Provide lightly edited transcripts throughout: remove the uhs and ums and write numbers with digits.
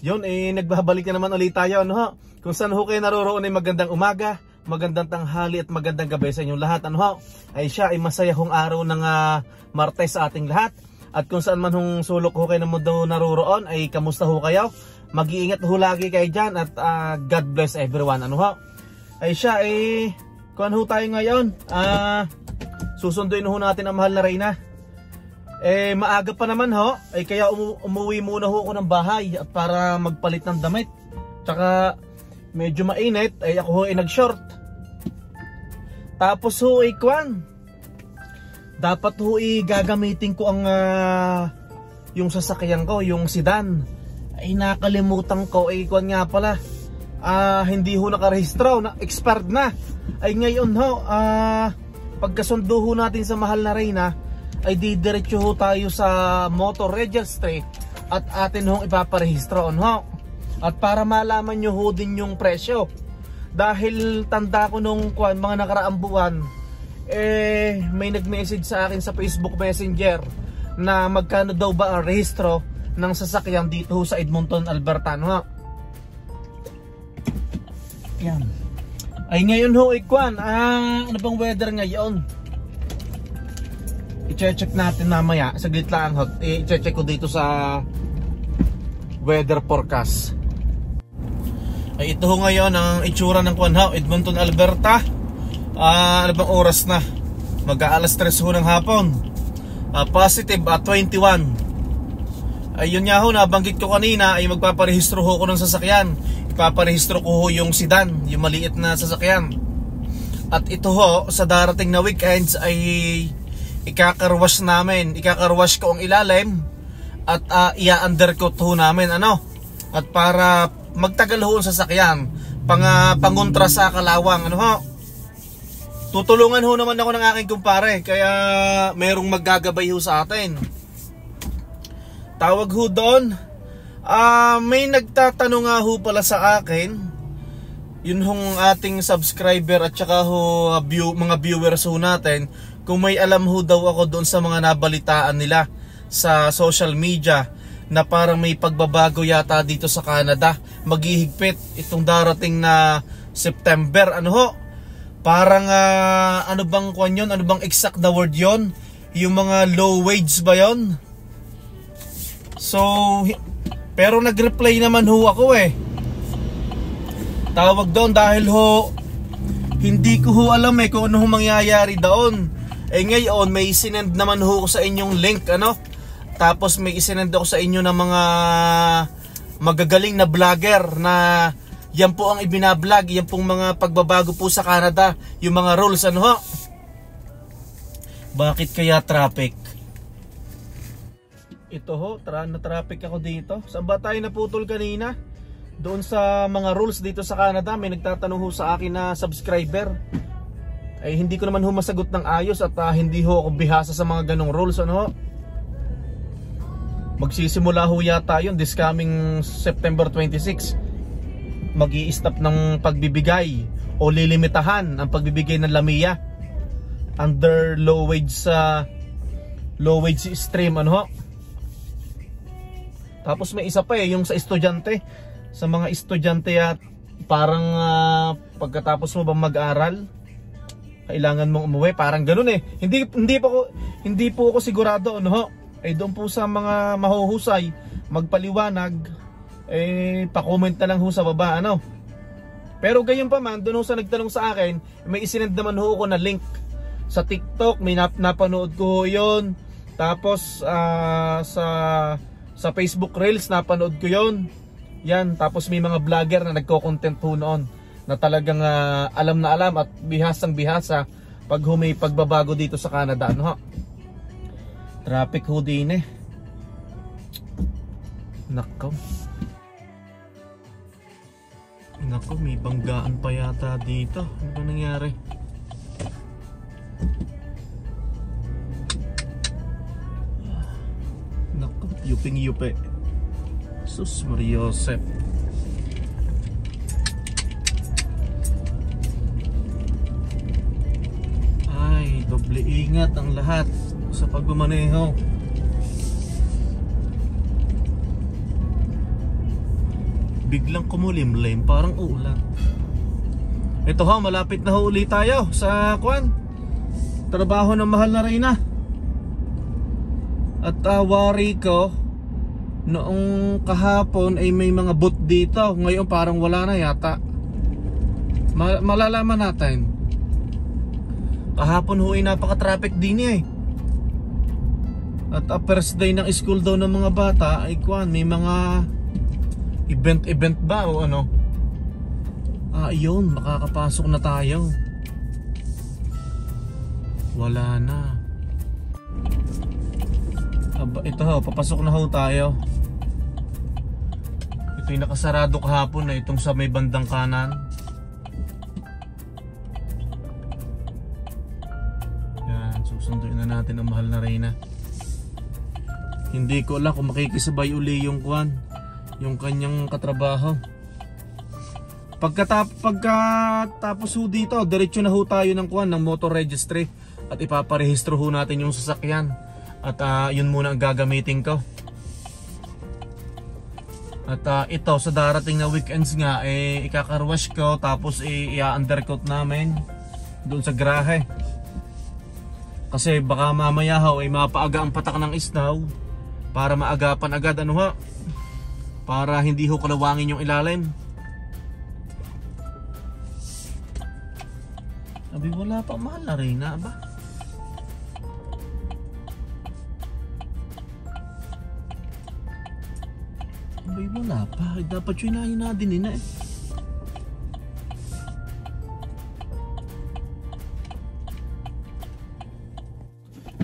Yun, nagbabalik na naman ulit tayo, ano ho? Kung saan ho kayo naroroon ay magandang umaga, magandang tanghali at magandang gabi sa inyong lahat, ano ho? Ay siya ay masaya hong araw ng Martes sa ating lahat. At kung saan man hong sulok ho kayo na mundo naroroon, ay kamusta ho kayo? Mag-iingat ho lagi kayo dyan at God bless everyone, ano ho? Ay siya ay kuhan ho tayo ngayon. Susunduin ho natin ang mahal na Reyna. Maaga pa naman ho, ay kaya umuwi muna ho ako ng bahay at para magpalit ng damit. Tsaka medyo mainit, ay ako ho ay nag-short. Tapos ho ay kuhan, dapat ho ay gagamitin ko ang yung sasakyan ko, yung sedan. Ay nakalimutan ko, ay kuhan nga pala, hindi ho nakarehistro, expired na. Ay ngayon ho, pagkasundo ho natin sa mahal na Reyna, ay didiretso ho tayo sa motor registry at atin hong ipaparehistro ho. At para malaman nyo ho din yung presyo, dahil tanda ko nung mga nakaraang buwan, may nag-message sa akin sa Facebook Messenger na magkano daw ba ang rehistro ng sasakyan dito ho sa Edmonton, Alberta ho. Yan. Ay ngayon ho ano bang weather ngayon? I-check natin mamaya, saglit lang ho. I-check ko dito sa weather forecast. Ay ito ho ngayon ang itsura ng Edmonton, Alberta. Ano bang oras na? Mag-aalas 3 ho ng hapon. Positive 21. Ayun nga ho, nabanggit ko kanina ay magpaparehistro ho ko ng sasakyan. Ipaparehistro ko ho yung sedan, yung maliit na sasakyan. At ito ho, sa darating na weekends ay ikakarwash namin. Ikakarwash ko ang ilalim at ia-undercoat ho namin, ano? At para magtagal ho ang sasakyan, pangontra sa kalawang, ano ho? Tutulungan ho naman ako ng aking kumpare, kaya merong maggagabay ho sa atin. Tawag ho doon, may nagtatanong nga ho pala sa akin, yun hong ating subscriber at saka ho mga viewers ho natin, kung may alam ho daw ako doon sa mga nabalitaan nila sa social media na parang may pagbabago yata dito sa Canada. Maghihigpit itong darating na September, ano ho? Parang ano bang kwan yun? Ano bang exact na word yon? Yung mga low wage ba yon? So, pero nag-reply naman ho ako Tawag doon dahil ho, hindi ko ho alam kung ano ho mangyayari doon. Ngayon may isinend naman ho ko sa inyong link, ano? Tapos may isinend ako sa inyo ng mga magagaling na vlogger na yan po ang ibinablog, yan pong mga pagbabago po sa Canada, yung mga rules, ano ho? Bakit kaya traffic? Ito ho, na-traffic ako dito. Saan ba tayo naputol kanina? Doon sa mga rules dito sa Canada, may nagtatanong ho sa akin na subscriber. Ay hindi ko naman ho masagot ng ayos at hindi ho ako bihasa sa mga ganong rules, ano ho? Magsisimula ho yata yun this coming September 26. Mag-i-stop ng pagbibigay o lilimitahan ang pagbibigay ng LAMIA under low wage stream, ano ho? Tapos may isa pa yung sa estudyante. Sa mga estudyante at parang pagkatapos mo bang mag-aral, kailangan mong umuwi, parang ganoon Hindi po ako sigurado, ano ho? Doon po sa mga mahuhusay magpaliwanag, pa-comment na lang ho sa baba, ano? Pero gayon pa man, doon ho sa nagtanong sa akin, may isinend naman ho ako na link sa TikTok, may napanood ko ho yun. Tapos sa Facebook Reels napanood ko yun. Yan, tapos may mga vlogger na nagko-content ho noon na talagang alam na alam at bihasang bihasa pag may pagbabago dito sa Canada, ano ho? Traffic ho din Nako, may banggaan pa yata dito. Ano ba nangyari? Nako, yuping-yupe. Sus Mariosep. Ay, doble ingat ang lahat sa pagmamaneho. biglang kumulimlim, parang ulan. Ito ho, malapit na ho ulit tayo sa trabaho ng mahal na Reyna. At worry ko, noong kahapon ay may mga boot dito. Ngayon parang wala na yata. Malalaman natin. Kahapon ho ay napaka-traffic din eh. At first day ng school daw ng mga bata ay may mga event ba o ano. Yun, makakapasok na tayo. Wala na. Ito ho, papasok na ho tayo. Ito yung nakasarado kahapon na itong sa may bandang kanan. Yan, susunduin na natin ang mahal na Reyna. Hindi ko alam kung makikisabay uli yung yung kanyang katrabaho. Pagkatapos ho dito, diretso na ho tayo ng ng motor registry at ipaparehistro ho natin yung sasakyan. At yun muna ang gagamitin ko. At ito sa darating na weekends nga ikakarwash ko, tapos i-undercoat namin doon sa garahe. Kasi baka mamaya ho mapaaga ang patak ng isnaw para maagapan agad para hindi ho kalawangin yung ilalim. Abi wala pa mahal na Reyna ba? Abi wala pa, dapat yun na din eh.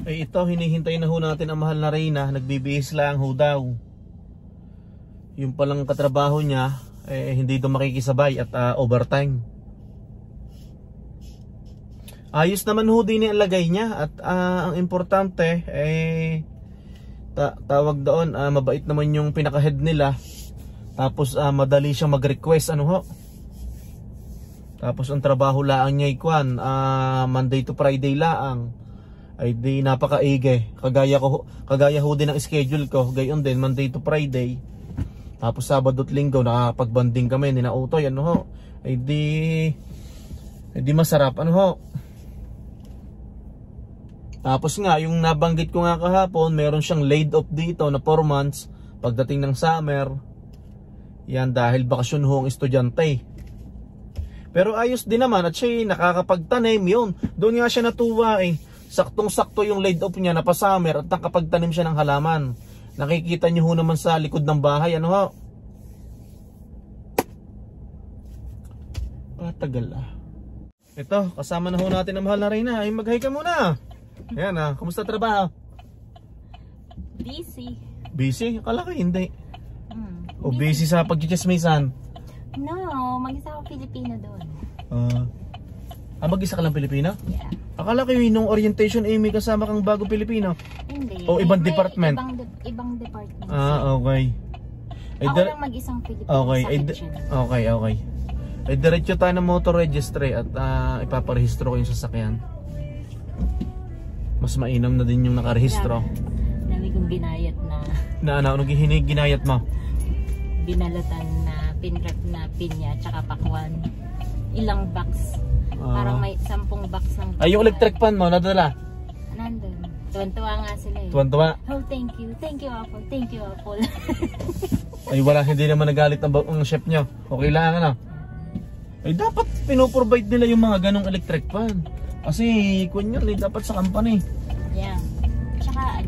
Ito, hinihintay na ho natin ang mahal na Reyna. Nagbibihis lang ho daw. Yung palang katrabaho niya hindi daw makikisabay at overtime. Ayos naman ho din ang lagay niya. At ang importante tawag doon, mabait naman yung pinaka-head nila. Tapos madali siyang mag-request Tapos ang trabaho laang niya Monday to Friday laang. Ay di napakaige. Kagaya ho din ang schedule ko. Gayon din Monday to Friday. Tapos Sabado at Linggo nakapag-banding kami ni na Utoy Ay di masarap Tapos nga yung nabanggit ko nga kahapon, meron siyang laid off dito na 4 months pagdating ng summer. Yan dahil bakasyon ho ang estudyante. Pero ayos din naman at siya nakakapagtanim yun. Doon nga siya natuwa Saktong-sakto yung laid off niya na pa summer at nakapagtanim siya ng halaman. Nakikita niyo ho naman sa likod ng bahay Patagal Ito, kasama na ho natin ang mahal na Reyna. Ay mag-hi ka muna. Ayan kumusta trabaho? Busy. Busy? Akala ko hindi. O busy sa pag-chismisan? No, mag-isa ako Pilipino doon. Mag-isa ka lang Pilipino? Yeah. Akala ko nung orientation may kasama kang bago Pilipino. Hindi. O ibang department? Ibang department. Okay. Ako lang mag-isang Pilipino sa kitchen. Okay. Ay diretso tayo ng motor registry at ipaparehistro ko yung sasakyan. Mas mainam na din yung nakarehistro. Dami kong ginayat na anong ginayat mo? Binalatan na pinwrap na pinya tsaka pakwan. Ilang box. Parang may 10 box ng Ay yung electric fan mo nadala? Nandun. Tuwan-tuwa nga sila Tuwan-tuwa? Oh thank you Apple. Thank you Apple. Ay hindi naman nagalit ang chef nyo. Okay lang Ay dapat pinoprovide nila yung mga ganong electric fan. Kasi dapat sa company. Yeah. Tsaka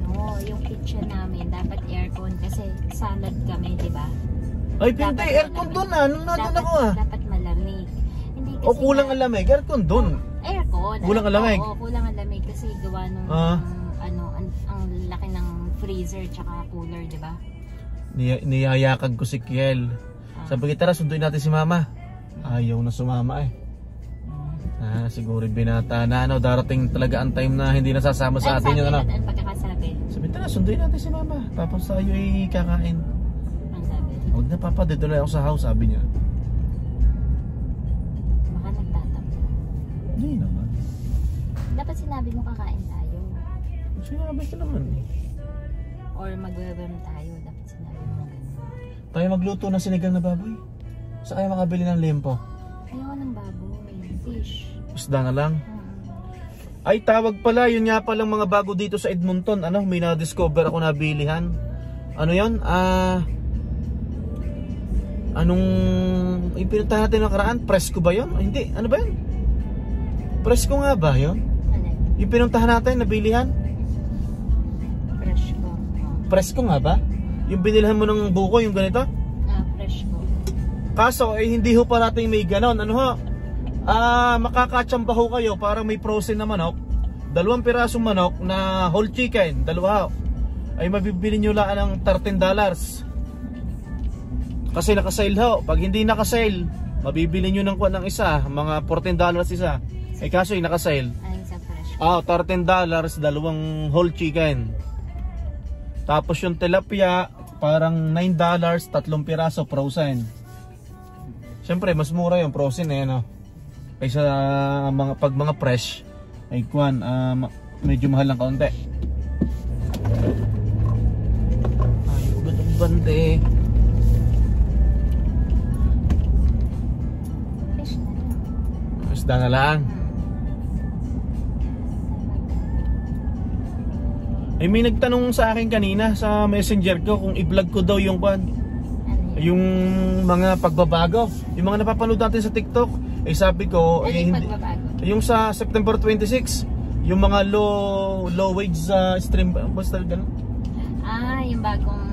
yung kitchen namin dapat aircon kasi salad kami, di ba? Ay pintay aircon doon nung nandun ako Dapat malamig. Hindi kasi o kulang ang lamig, aircon doon. Aircon. Kulang ang lamig. Oo, kulang ang lamig kasi gawa nung ang laki ng freezer tsaka cooler, di ba? Niyayakag ko si Kiel. Sabi ko tara sunduin natin si Mama. Ayaw na sumama siguro binata na darating talaga ang time na hindi nasasama sa atin yun Ang pagkakasabi. Sabi tara sunduin natin si Mama. Tapos tayo kakain. Ang sabi. Huwag na papa, dito lang ako sa house, sabi niya. Baka nagtatampo. Hindi naman. Dapat sinabi mo kakain tayo. Sinabi ko naman Or magwe-wem tayo. Dapat sinabi mo ganun. Tayo magluto ng sinigang na baboy. Saan kayo makabili ng limpo? Ayaw ng baboy. Fish. Isda na lang. Ay, tawag pala. Yun nga palang mga bago dito sa Edmonton. Ano, may na-discover ako na bilihan. Ano yun? Anong ipinuntahan natin nakaraan? Presko ba yun? Hindi. Ano ba yun? Presko nga ba yun? Ano? Yung pinuntahan natin, nabilihan? Fresh ko. Presko nga ba? Yung binilhan mo ng buko, yung ganito? Fresh ko. Kaso, hindi ho parating may ganon. Ano ho? Makakatsamba ho kayo para may frozen na manok. 2 pirasong manok na whole chicken. 2 ho. Ay mabibili nyo lang ng $13. Kasi nakasale ho. Pag hindi nakasale, mabibili nyo ng isa. Mga $14 isa. Eh kaso yung nakasale. Ay, sa fresh. $13, 2 whole chicken. Tapos yung tilapia, parang $9, 3 piraso frozen. Siyempre, mas mura yung frozen eh, no? Kaysa pag mga fresh, ay kuwan, medyo mahal ng kaunti. Ay, ugat ang bante. Fish na lang. Isda na lang. Ay, may nagtanong sa akin kanina sa messenger ko kung i-vlog ko daw yung kwan. Yung mga pagbabago, yung mga napapanood natin sa TikTok, eh sabi ko, yung sa September 26, yung mga low wage stream, basta gano'n? Yung bagong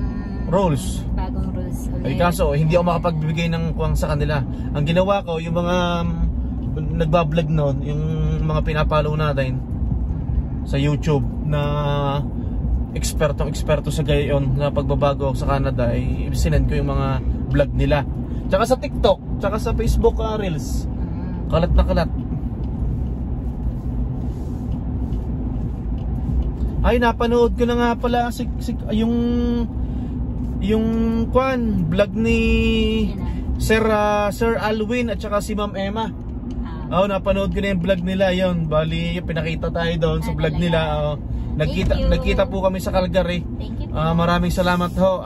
rules. Bagong rules ulit. Ay kaso, hindi ako makapagbibigay ng kuwang sa kanila. Ang ginawa ko, yung mga nagbablog noon, yung mga pinapalo natin sa YouTube na eksperto sa gayon na pagbabago sa Canada, ay sinend ko yung mga vlog nila. Tsaka sa TikTok, tsaka sa Facebook Reels. Kalat na kalat. Ay, napanood ko na nga pala yung kwan, vlog ni Sir Alwin at saka si Ma'am Emma. Napanood ko na yung vlog nila yon. Bali, pinakita tayo doon sa vlog nila. Nagkita po kami sa Calgary. Maraming salamat ho,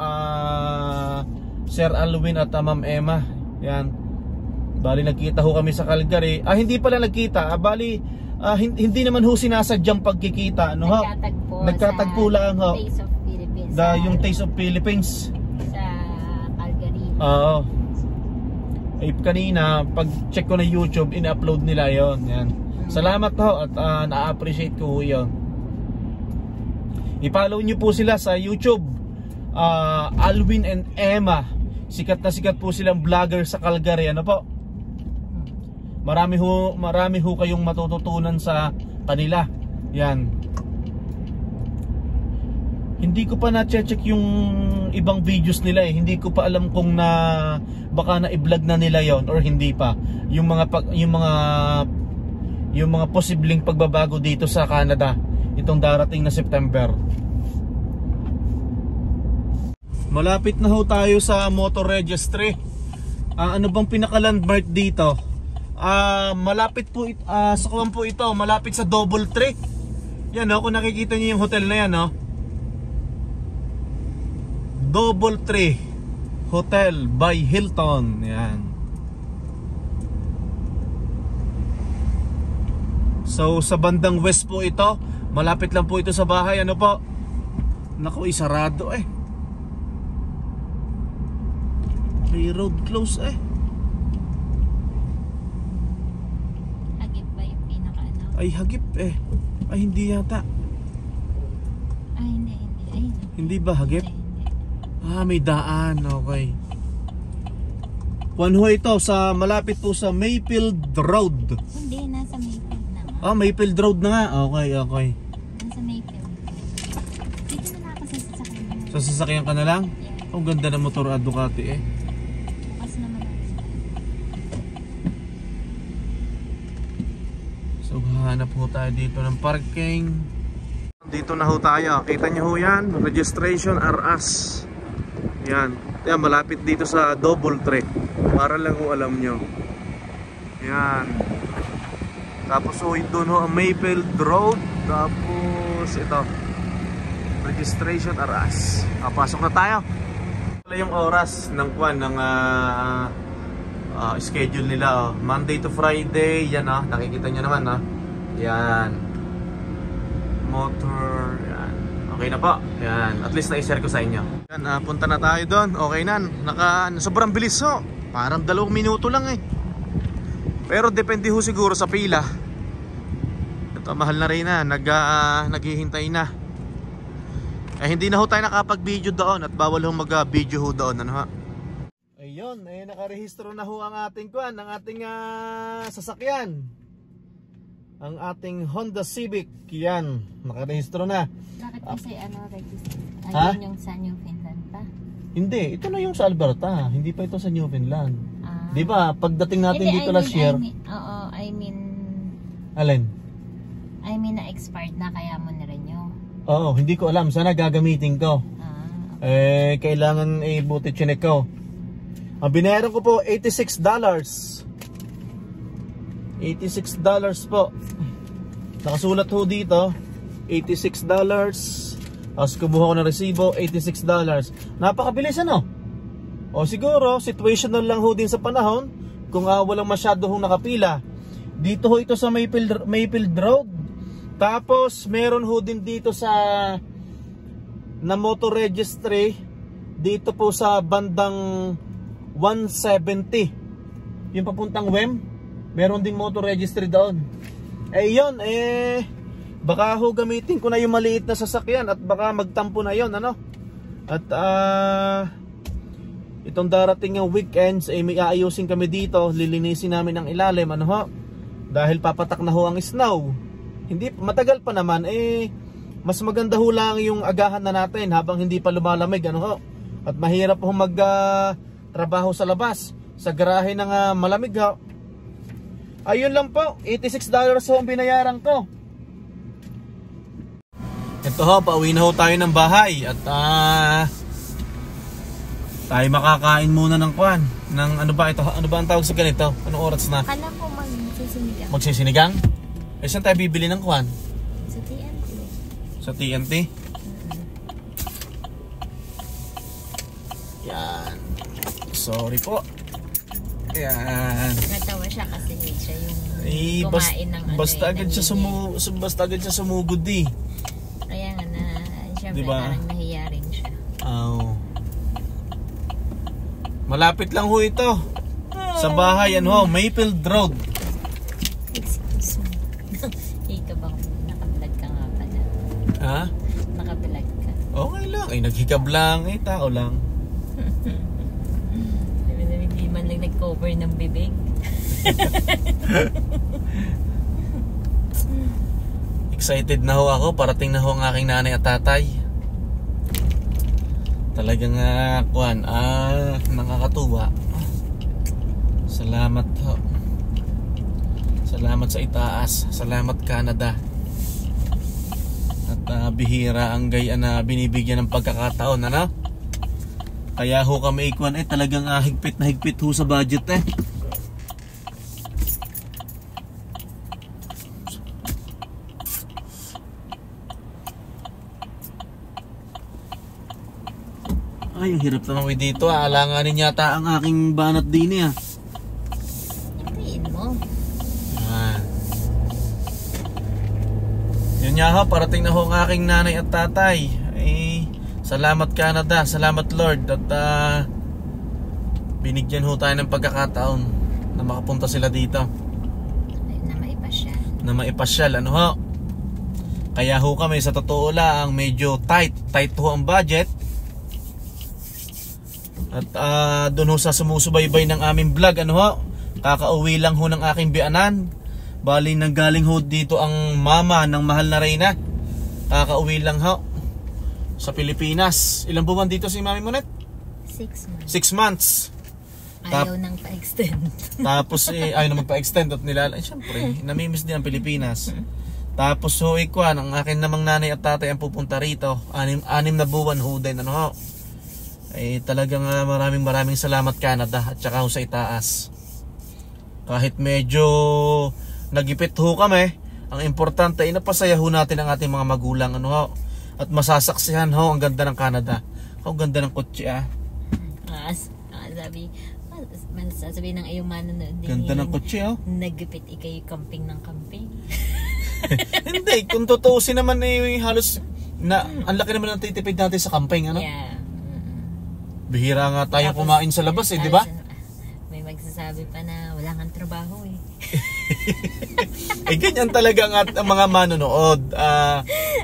Sir Alwin at Ma'am Emma. Yan. Bali, nagkita ho kami sa Calgary. Hindi pala nagkita. Bali, hindi naman ho sinasadyang pagkikita. Ano ho? Nagkatagpo lang ho. Taste of Philippines. Yung Taste of Philippines. Sa Calgary. Oo. Eh, kanina, pag check ko na YouTube, ina-upload nila yon. Yan. Salamat ho at na-appreciate ko ho yun. I-follow nyo po sila sa YouTube, Alwin and Emma. Sikat na sikat po silang vlogger sa Calgary. Ano po? Marami ho kayong matututunan sa kanila. Yan. Hindi ko pa na-check yung ibang videos nila eh. Hindi ko pa alam kung baka na i-vlog na nila yon or hindi pa. Yung mga posibleng pagbabago dito sa Canada itong darating na September. Malapit na ho tayo sa motor registry. Ano bang pinaka-landmark dito? Malapit po sa kuwan po ito, malapit sa Double Tree. Yan kung nakikita niyo yung hotel na yan, Double Tree Hotel by Hilton. Yan. So sa bandang west po ito, malapit lang po ito sa bahay. Ano po? Naku, isarado eh. May road close eh. Hagip ba yung pinaka-ano? Ay, hagip eh. Ay, hindi yata. Hindi. Ayun. Hindi ba hagip? Hindi. May daan. Okay. Kuwan ho ito sa malapit po sa Mayfield Road. Hindi, nasa Mayfield na. Mayfield Road na nga. Okay. Nasa Mayfield. Dito na ako sa sasakyan. Sa sasakyan ka na lang? Yeah. Ang ganda ng motor Ducati eh. Bukas naman ako. So hahanap ho tayo dito ng parking. Dito na ho tayo. Kita nyo ho yan. Registration RS. Yan. Yan, malapit dito sa Double Tree. Para lang ho alam nyo. Yan. Tapos ho doon ho ang Mayfield Road. Tapos ito. Registration RS. Pasok na tayo. Yung oras ng kwan ng schedule nila, Monday to Friday, yan nakikita nyo naman yan, motor, yan, okay na po, yan, at least na-share ko sa inyo. Yan, punta na tayo doon, okay na, sobrang bilis parang 2 minuto lang pero depende ho siguro sa pila. Ito, mahal na rin naghihintay na. Hindi na ho tayo nakapag-video doon at bawal ho mag-video ho doon, Ayun, nakarehistro na ho ang ating sasakyan. Ang ating Honda Civic, yan, nakarehistro na. Bakit kasi register? Ayun yung sa New Finland pa? Hindi, ito na yung sa Alberta, hindi pa ito sa New Finland. Di ba, pagdating natin dito last year. Alin? I mean na expired na, kaya mo na-renew. Oo, hindi ko alam, sana gagamitin ko. Okay. Kailangan buti chinek ko. Ang binayaran ko po $86. $86 po. Nakasulat ho dito $86. Tapos kumuha ko ng resibo, $86. Napakabilis o siguro situational lang ho din sa panahon kung walang masyado hong nakapila. Dito ho ito sa Mayfield Road. Tapos meron ho din dito na motor registry dito po sa bandang 170, yung papuntang WEM, meron ding motor registry doon. Yun, baka ho gamitin ko na yung maliit na sasakyan at baka magtampo na yun, at itong darating yung weekends, may aayusin kami dito, lilinisin namin ang ilalim, dahil papatak na ho ang snow. Hindi, matagal pa naman, mas maganda ho lang yung agahan na natin habang hindi pa lumalamig, at mahirap ho trabaho sa labas, sa garahe ng malamig Ayun lang po, $86 ho ang binayaran ko. Ito pauwi na ho tayo ng bahay. At tayo makakain muna ng kwan ng ano ba ang tawag sa ganito? Anong oras na? Kala ko magsisinigang. Magsisinigang? Saan tayo bibili ng kwan? Sa TNT. Sa TNT? Yan. Sorry po. Yan. Natawa siya kasi siya yung kumain ng basta agad siya sumugod Kaya nga siyempre diba? Parang nahiya rin siya. Malapit lang ho ito. Sa bahay, Mayfield Road. Excuse me. Ika ba naka-vlog ka nga pala? Ha? Naka-vlog ka. Okay lang. Naghikab lang. Tao lang. Hindi man lang nag-cover ng bibig. Excited na ho ako. Parating na ho ang aking nanay at tatay. Talagang nakakatuwa. Salamat ho. Salamat sa itaas. Salamat Canada. At bihira ang gaya na binibigyan ng pagkakataon, Kaya ho kami talagang higpit na higpit ho sa budget Ay, ang hirap naman dito alanganin yata ang aking banat din Ipiin mo. Yun nga ho, parating na ho ang aking nanay at tatay. Salamat Canada, salamat Lord. At binigyan ho tayo ng pagkakataon na makapunta sila dito. Na maipasyal. Kaya ho kami sa totoo lang medyo tight ho ang budget. At doon ho sa sumusubaybay ng aming vlog, kakauwi lang ho ng aking bianan. Bali nanggaling ho dito ang mama ng mahal na Reyna. Kakauwi lang ho sa Pilipinas. Ilang buwan dito si Mami Monet? 6 months. 6 months. Ayaw nang pa-extend. Tapos ayaw na magpa-extend at siyempre, namimiss din ang Pilipinas. Tapos ang akin namang nanay at tatay ang pupunta rito. 6 na buwan ho din, talagang maraming salamat Canada at saka ho sa itaas. Kahit medyo nagipit ho kami, ang importante ay napasaya ho natin ang ating mga magulang, at masasaksihan ho ang ganda ng Canada. Ang ganda ng kotse Sabi ng iyong manonood din. Ganda ng kotse, oh. Nagupit ikay camping ng camping. Hindi, kung tutuusin naman halos na ang laki naman ng titipid natin sa camping, ano? Yeah. Bihira nga tayo Tapos, kumain sa labas, di ba? May magsasabi pa na wala kang trabaho eh. Ganyan talaga ang mga manonood.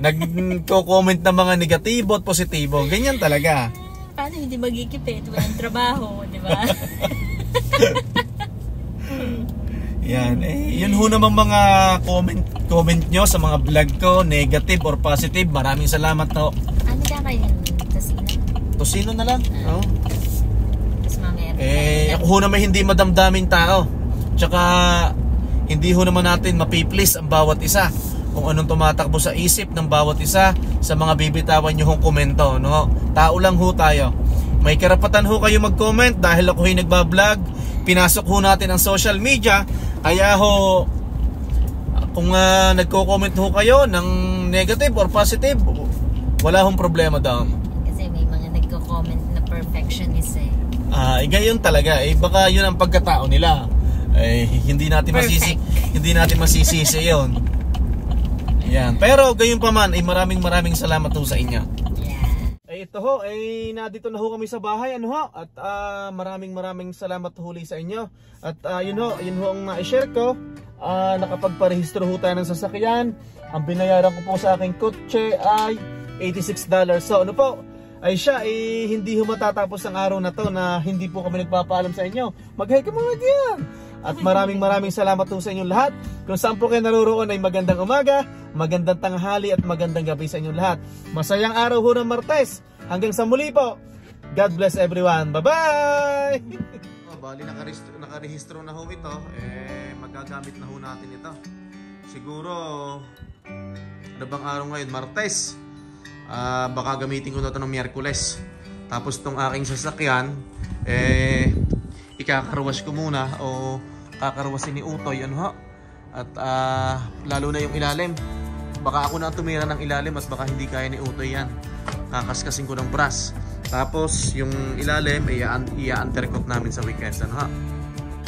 Nagko-comment ng mga negatibo at positibo. Ganyan talaga. Paano hindi magigipit? Walang trabaho, di ba? Yan. Yun ho namang mga comment nyo sa mga vlog ko, negative or positive. Maraming salamat ho. Ano ka kayo? Tosino na lang. Oh. Tapos mamaya. Ako ho naman hindi madamdaming tao. Tsaka hindi ho naman natin mapiplease ang bawat isa. Kung anong tumatakbo sa isip ng bawat isa sa mga bibitawan nyo hong komento, no? Tao lang ho tayo. May karapatan ho kayo mag-comment dahil ako ay nagbablog. Pinasok ho natin ang social media. Kaya ho, kung nagko-comment ho kayo ng negative or positive, wala hong problema doon. Kasi may mga nagko-comment na perfectionist eh. Gayon talaga. Baka yun ang pagkatao nila. Hindi natin masisisi yun. Yan. Pero gayon pa man, maraming salamat ho sa inyo. Ito ho, nandito na ho kami sa bahay, ano ho? At maraming salamat huli sa inyo. At yun ho ang ma-share ko. Nakapagparehistro ho tayo ng sasakyan. Ang binayaran ko po sa aking kotse ay $86. So ano po, ay siya hindi ho matatapos ang araw na to na hindi po kami nagpapaalam sa inyo. Mag-hi ka mga diyan. At maraming salamat po sa inyong lahat. Kung saan po kayo naroroon ay magandang umaga, magandang tanghali at magandang gabi sa inyong lahat. Masayang araw ho ng Martes. Hanggang sa muli po. God bless everyone. Bye-bye! Bali, nakarehistro na ho ito. Magagamit na ho natin ito. Siguro, ano bang araw ngayon? Martes. Baka gamitin ko na ito ng Miyerkules. Tapos itong aking sasakyan, ikakarwash ko muna o kakarwasin ni Utoy, ano ho? At lalo na yung ilalim. Baka ako na tumira ng ilalim at baka hindi kaya ni Utoy yan. Kakaskasin ko ng brass. Tapos yung ilalim, i-undercoat namin sa weekends, ano ha?